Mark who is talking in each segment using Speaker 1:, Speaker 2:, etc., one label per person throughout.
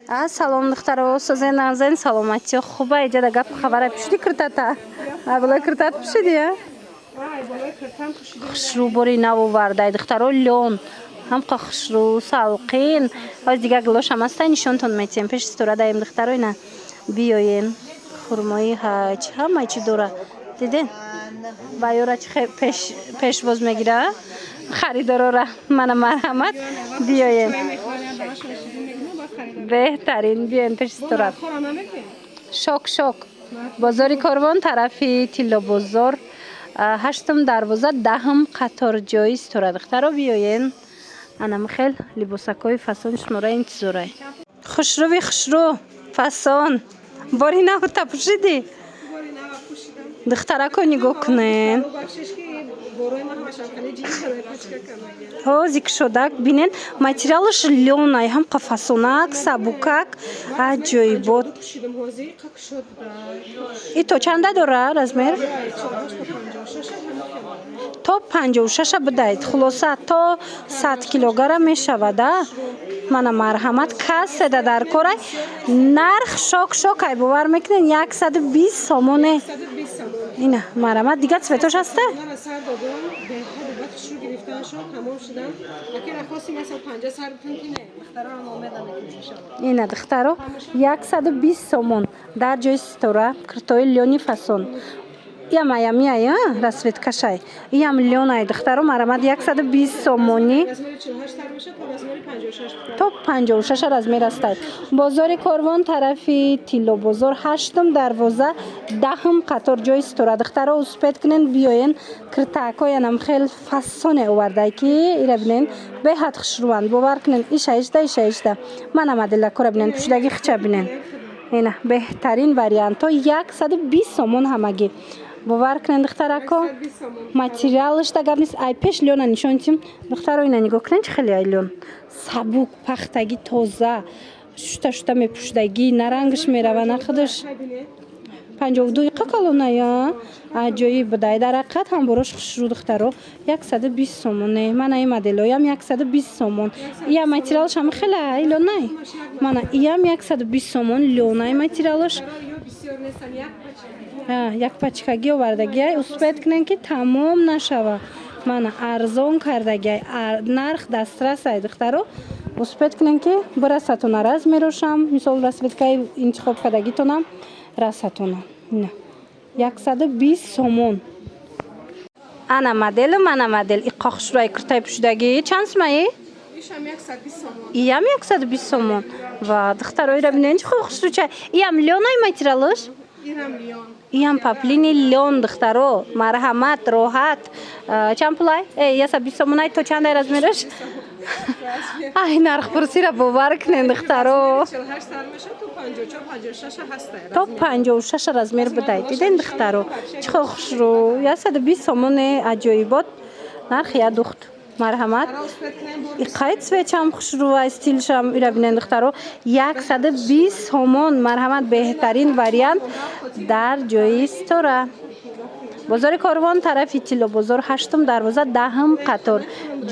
Speaker 1: Салом духтаро, созен назен саломати хуба иҷада гап хабара пишди киртата. Бола киртат пишди я? Хушру бори наву вардай духтаро лён. Ҳамқа хушру салқин. Аз дига глош ҳам аста нишонтон метем. Пеш стора даем духтаро ина биёен. Хурмои ҳаҷ ҳама чӣ дора. Диден? Баёра чӣ пеш боз мегира? Харидорора мана марҳамат биёен. بهترین بیاین پیش استورات شok بازار کاروان طرفی تیلا بازار هشتم دروازه دهم قطار جای استورات اخترا بیاین انا مخل لباسکای فسان شماره انتظاره خوشرو فسان باری نو تپوشیدی دخترکو نگاه کنین ҳозик шодак бинен материалаш лёнай ҳам қафасонак сабукак аҷоибот и то чанда дора размер то 56 бидайд хулоса то 100 килогара мешавада мана марҳамат касседа дар корай нарх шок-шокай бовар мекунен 120 сомоне ина марҳамат дига цветош аста ина духтаро 120 сомон дар ҷои стора киртои лёни фасон иам аямия расветкашай иам лёнай духтаро марҳамат 120 сомони то 56 размер астай бозори корвон тарафи тилло бозор ҳаштум дарвоза даҳум қатор ҷои стора духтаро успед кунен биёен киртаакоянам хел фасоне овардай ки ира бинен беҳад хушруванд бовар кунен иша мана моделакора бинен пушдаги хича бинен ина беҳтарин варианто 120 сомон ҳамагӣ бовар кунен духтарако материалаш да гап нест ай пеш лёна нишонтим духтаро ина нигоҳ кунен чӣ хеле ай лён сабук пахтаги тоза шута мепушдаги нарангаш мерава нахудаш 52 қакалоная аҷоиб будай дар ҳақиқат ҳам борош хушру духтаро 120 сомоне мана и моделоям 120 сомон ия материалаш ҳам хеле ай лёнай мана иям 120 сомон лёнай материалаш як пачкаги овардагиай успед кунен ки тамом нашава мана арзон кардагиай нарх дастрасай духтаро успед кунен ки бирасатона размерошам мисол расветкаи интихоб кардагитонам расатона 120 сомон ана модел иққа хушрӯи киртай пушдаги чанд сомаи иям 120 сомон ва духтаро ира бинен чӣ хушрӯча иям лёнай материалаш иям паплини лён духтаро марҳамат роҳат чанд пулай 120 сомонай то чандай размераш ай нархпурсира бовар кунен духтаро то 56 размер бидай диден духтаро чӣ хушрӯ 120 сомоне аҷоибот нархи я духт марҳамат иққаи цветчам хушрӯвай стилшам ира бинен духтаро 120 сомон марҳамат беҳтарин вариант дар ҷои стора бозори корвон тарафи тилло бозор ҳаштум дарвоза даҳум қатор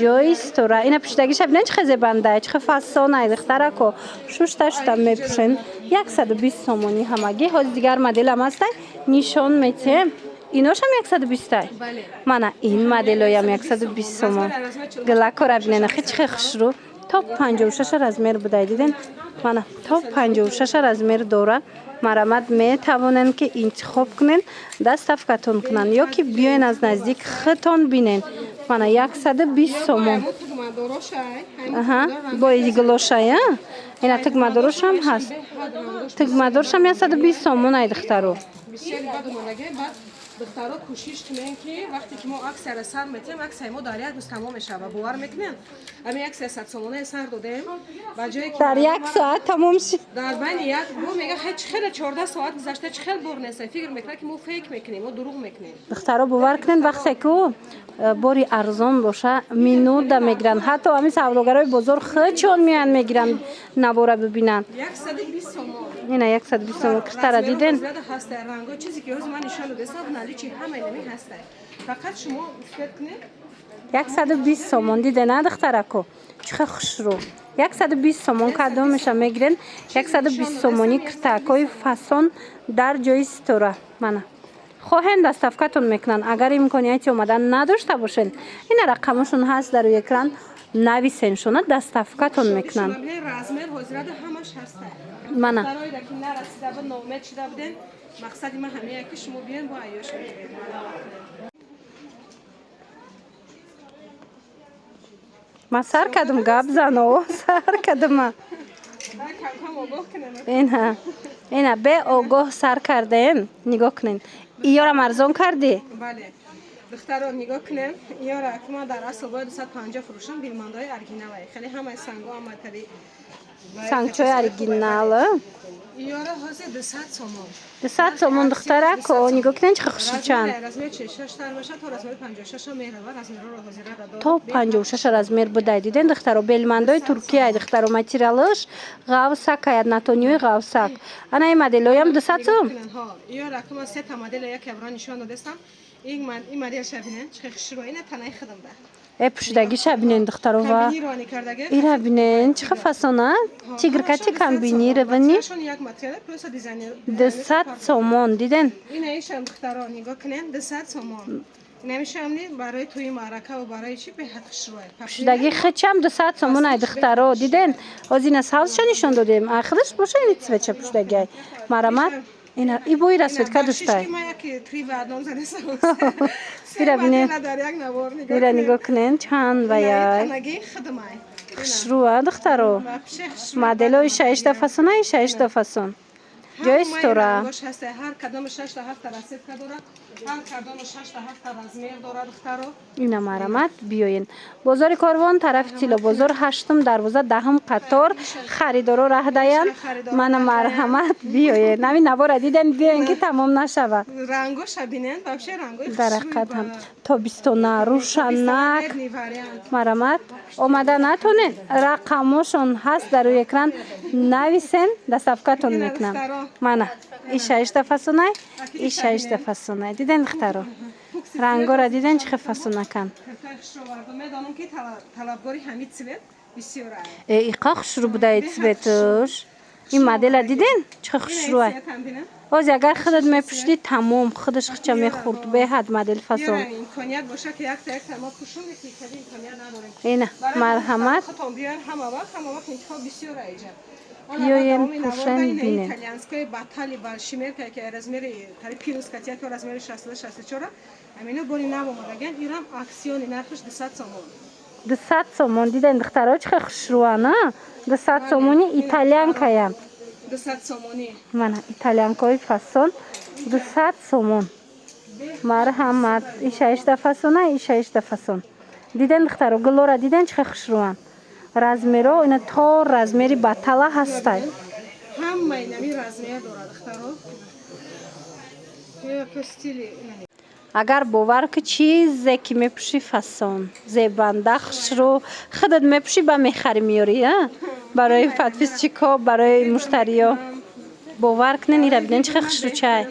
Speaker 1: ҷои стора ина пушдагиша бинен чӣ хезебандай чӣ фасонай духтарако шушта мепушен 120 сомони ҳамагӣ ҳози дигар моделам ҳастай нишон метем иношам 120 ай мана ин моделоям 120 сомон глакора бинен ахи чӣ хушрӯ то 56 размер будай диден мана то 56 размер дора марҳамат метавонен ки интихоб кунен дастафкатон кунанд ё ки биёен аз наздик хитон бинен мана 120 сомон бо иглошай ина тугмадорошам ҳаст тугмадоршам 120 сомон ай духтаро
Speaker 2: духтаро кӯшиш кунем ки вақте ки мо аксияро сар метем аксияи мо дар як рӯз тамом мешава бовар мекунем ами 100 сомонаи сар додем ба ҷое ки
Speaker 1: дар як соат тамом шид
Speaker 2: дар байни як бо мега ҳеҷ хеле 14 соат гузашта чӣ хел бор нест фикр мекунад ки мо фейк мекунем мо дурӯғ мекунем
Speaker 1: духтаро бовар кунен вақте ки бори арзон боша минуда мегиранд ҳатто ҳамин савдогарои бозор хичон меянд мегиранд набора бибинанд
Speaker 2: 120 сомон
Speaker 1: ина 120 сомон киртара диден
Speaker 2: ранго чизе ки ҳозир ман нишон додам наличи ҳамаи нами ҳастай фақат шумо успед кунед
Speaker 1: 120 сомон дидена духтарако чиқа хушрӯ 120 сомон кадомеша мегирен 120 сомони киртакҳои фасон дар ҷои стора мана хоҳем доставкатон мекунанд агар имконияти омадан надошта бошед ина рақамашон ҳаст дар рӯи экран нависен шуна доставкатон мекунанд
Speaker 2: размер ҳозирада ҳамаш ҳаст
Speaker 1: мана
Speaker 2: бароида ки нарасида ба номед шуда буден мақсади ман ҳамея ки шумо биён бо айёш мегиред
Speaker 1: ма сар кардам гап зано сар кардама ина бе огоҳ сар кардем нигоҳ кунед иёрам арзон кардӣ
Speaker 2: бале духтаро нигоҳ кунем иёра ки ман дар асл бояд 250 фурӯшам билмандаи оригиналае хеле ҳамаи санго аматари
Speaker 1: сангчои оригинал
Speaker 2: иёра ҳозир 200 сомон
Speaker 1: 200 сомон духтарако нигоҳ кунед чиқа хушрӯчанд
Speaker 2: размер 46 тар бошад то размери 56 мерава размерро ҳозирада дорад
Speaker 1: то 56 размер будай диден духтаро белмандои туркияи духтаро материалаш ғавсак натониёи ғавсак ана ин моделоям 200 сом
Speaker 2: иёра ки ман сета модела як явра нишон додестам ин модел шабинен чиқа хушрӯ ина танаи худамда
Speaker 1: пушидаги шабинен духтарова ира бинен чиқа фасона тигркати комбинированӣ 200 сомон диден
Speaker 2: ина ишам духтаро нигоҳ кунен 200 сомон намешамни барои туи маърака ва барои чи беҳад хушрӯе
Speaker 1: пушидаги хичам 200 сомон ай духтаро диден озина савзша нишон додем ахираш боша ин цвеча пушидагиай марамат ина и бои расветка душтай ира бинен ира нигоҳ кунен чанд ваяй хушрӯа духтаро моделои 6 фасонаи 6 фасон ҷои стора
Speaker 2: ҳар кадоми 6 та 7 та расветка дорад ҳар кадоми 6 та 7 та размер дорад духтаро
Speaker 1: ина марамат биёен бозори корвон тарафи тило бозор 8 дарвоза 10 қатор харидоро раҳ даянд мана марҳамат биёен нави набора диден биёен ки тамом нашавад
Speaker 2: рангоша бинен вообще рангои
Speaker 1: дарақатам тобистона рӯшанак марамат омада натонед рақамошон ҳаст дар рӯи экран нависен доставкатон мекунам мана и 6 фасонай и 6 фасонай диден духтаро рангора диден чиқа фасонакан
Speaker 2: медонам ки талабгори ҳамид цвет бисёр
Speaker 1: иқа хушрӯ будаи цветуш ин модела диден чиқа хушрӯай ози агар худат мепушидӣ тамом худаш хича мехӯрд беҳад модел фасон ина марҳамат биёем пушен бинем
Speaker 2: итальянскои батали балшимерка ки размери тари пирускати як размери 60-64 амино бори нав омадаган ирам аксиони нархаш 200 сомон
Speaker 1: 200 сомон диден духтаро чиқа хушрӯана 200 сомони итальянкаям
Speaker 2: 200 сомони
Speaker 1: мана итальянкои фасон 200 сомон марҳамат и 6 фасона и 6 фасон диден духтаро гулора диден чиқа хушрӯан размеро ина то размери батала ҳастай
Speaker 2: ҳамаи нами размер дорад духтаро ё стили
Speaker 1: агар бовар ки чизе ки мепуши фасон зебанда хушрӯ худат мепуши ба мехари миёри барои подписчико барои муштариё бовар кунен ира бинен чиқа хушрӯчай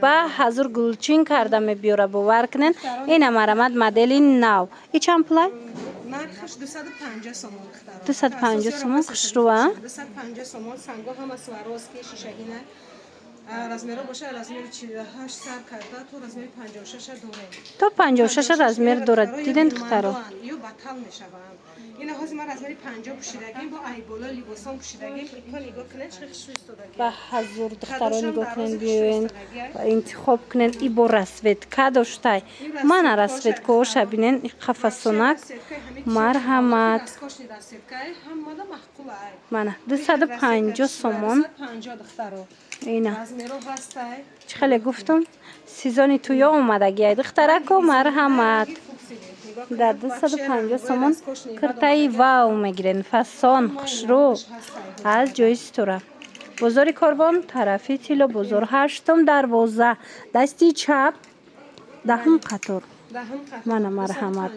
Speaker 1: ба ҳазур гулчин карда мебиёра бовар кунен ина марамад модели нав и чанд пулай
Speaker 2: нархаш 250 сомон
Speaker 1: 250 сомон хушрӯа
Speaker 2: 250 сомон санго ҳама сваровски шишагина размеро боша размери 48 сар карда то размери 56 дорем
Speaker 1: то 56 размер дорад диден духтаро
Speaker 2: ё батал мешаванд ина ҳозир ман размери 50 пушидагим бо айбола либосон пушидагим то нигоҳ кунед чиқа хушрӯ истодагӣ ба ҳазур духтаро нигоҳ кунед биёен интихоб кунед и бо расветка доштай мана расветкаоша бинен қафасонак марҳамат мана 250 сомон ина чӣ хеле гуфтум сезони туё омадагиай духтарако марҳамат дар 250 сомон киртаи вау мегирен фасон хушрӯ аз ҷои стора бозори корвон тарафи тило бозор 8 дарвоза дасти чап 10 қатор мана марҳамат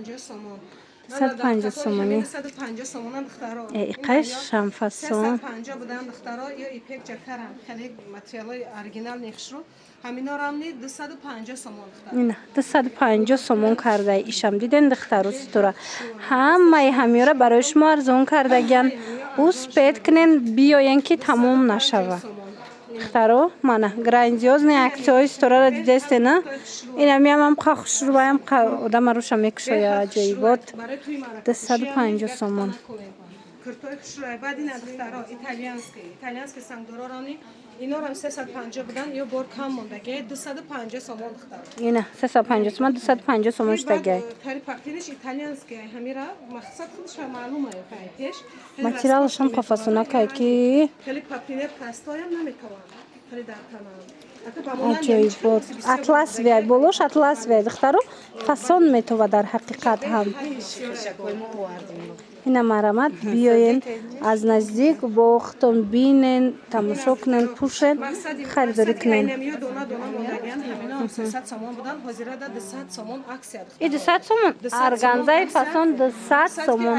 Speaker 1: 150 сомони.
Speaker 2: 150 сомон духтаро.
Speaker 1: Иқаш шамфасон.
Speaker 2: 350 будан духтаро ё ипек жакарам. Хеле материалой оригинал нехшру. Ҳаминорамни 250 сомон духтаро.
Speaker 1: Ина 250 сомон карда ишам диден духтаро стора. Ҳамаи ҳамёра барои шумо арзон кардагиан. Успед кунен биёен ки тамом нашава. Духтаро мана грандиозни аксияи стораро дидестена. Ина миамам хушруваям одама руша мекушоя аҷоибот. 250 сомон.
Speaker 2: Куртой хушрувай баъд ина духтаро итальянский сангдорорамни инорам 350 будан ё бор кам мондаги 250 сомон духтаро.
Speaker 1: Ина 350 сомон 250 сомон штаги.
Speaker 2: Тари пактиниш итальянский ҳамира мақсад худш маълума ё кайтеш.
Speaker 1: Материалшам қафасона кайки.
Speaker 2: Хеле пактинер кастоям наметаван. Хеле дартанам.
Speaker 1: Аҷоибот. Атлас вяй болош атлас вяй духтаро фасон метова дар ҳақиқат ҳам. Ина марамат биёен аз наздик бохтон бинен тамошо кунен пушен харидорӣ кунен. И 200 сомон арганзаи фасон 200 сомон.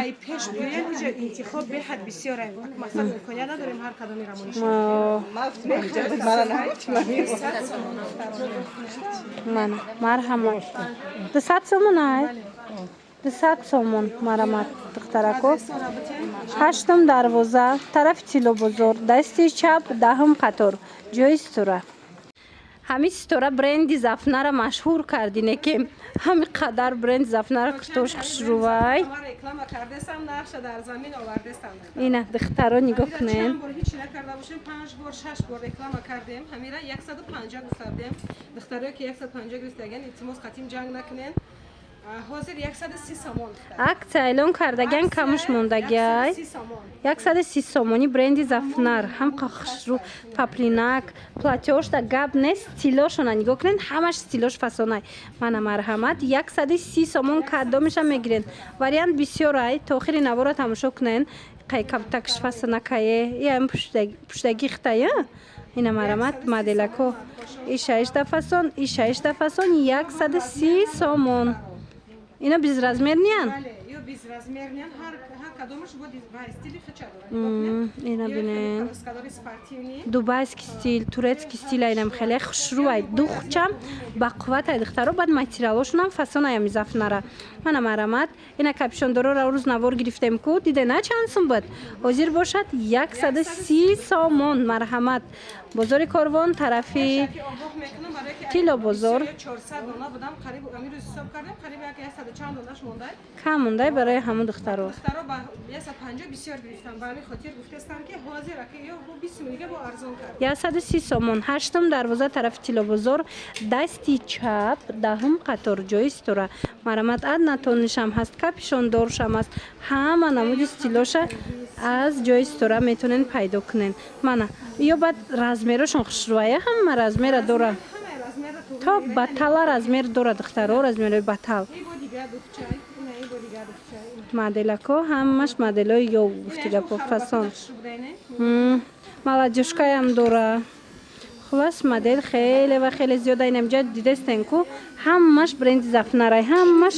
Speaker 1: Мана марҳамат 200 сомон ай 200 сомон марамат духтарако. Ҳаштум дарвоза тарафи Тилобозор дасти чап даҳум қатор ҷои стора. Ҳами стора бренди зафнара машҳур кардине ки ҳами қадар бренд зафнара куртош хушрувай. Ина духтаро нигоҳ кунен.
Speaker 2: 5 бор 6 бор реклама кардем. Ҳамира 150 гуфтардем. Духтаро ки 150 гирифтаган илтимос қатим ҷанг накунен. Ҳозир 130 сомон.
Speaker 1: Аксия эълон кардаган камуш мондагиай. 130 сомони бренди зафнар ҳам хушру паплинак платёж да гап нест стилошона нигоҳ кунен ҳамаш стилош фасонай. Мана марҳамат 130 сомон кадомиша мегирен. Вариант бисёр ай то охири навора тамошо кунен. Кайкавтакш фасонакае яам пуштаги хитая. Ина марамат моделако ишаишта фасон 130 сомон. Ина безразмерниян?
Speaker 2: Ё безразмерниян ҳар кадомаш бо стили хача дорад.
Speaker 1: Ина бинен.
Speaker 2: Каскадори спортивни.
Speaker 1: Дубайский стил, турецкий стил айнам хеле хушрувай. Духчам ба қувват ай духтаро баъд материалошунам фасон аями зафнара. Мана марамат ина капшондороро рӯз навор гирифтем ку дидена чанд сум буд? Ҳозир бошад 130 сомон марҳамат. Бозори Корвон тарафи Тилобозор.
Speaker 2: 400 дона будам қариб амирӯз ҳисоб кардем қариб 100 чанд донаш мондай.
Speaker 1: Кам мондай барои ҳамон духтаро.
Speaker 2: Духтаро ба 150 бисёр гирифтам. Ба ҳамин хотир гуфтастам ки ҳозир аки ё бо 20 сум дига бо арзон кард.
Speaker 1: 130 сомон ҳаштум дарвоза тарафи Тилобозор дасти чап даҳум қатор ҷои стора. Марамат ад натонишам ҳаст капишондоршам аст. Ҳама намуди стилоша аз ҷои стора метонен пайдо кунен. Мана ё баъд размерошон хушрувая ҳама размера дора. То батала размер дора духтаро размерои батал. Моделако ҳамаш моделои ё гуфтида по фасон. Маладёшкаям дора. Хулас модел хеле ва хеле зиёда инамҷа дидестен ку ҳамаш бренди зафнарай ҳамаш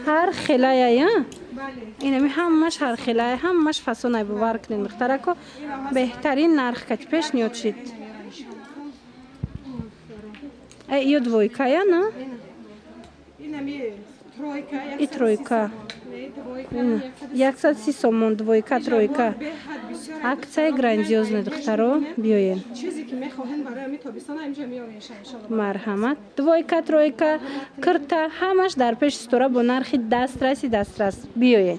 Speaker 1: ҳар хелая инами ҳамаш ҳар хелая ҳамаш фасонай бовар кунен духтарако беҳтарин нарх кач пешниҳод шид. Ё двойкая на? И тройка. 130 сомон двойка тройка. Аксияи грандиозна духтаро биёен. Марҳамат. Двойка тройка кирта ҳамаш дар пеши стора бо нархи дастрас биёен.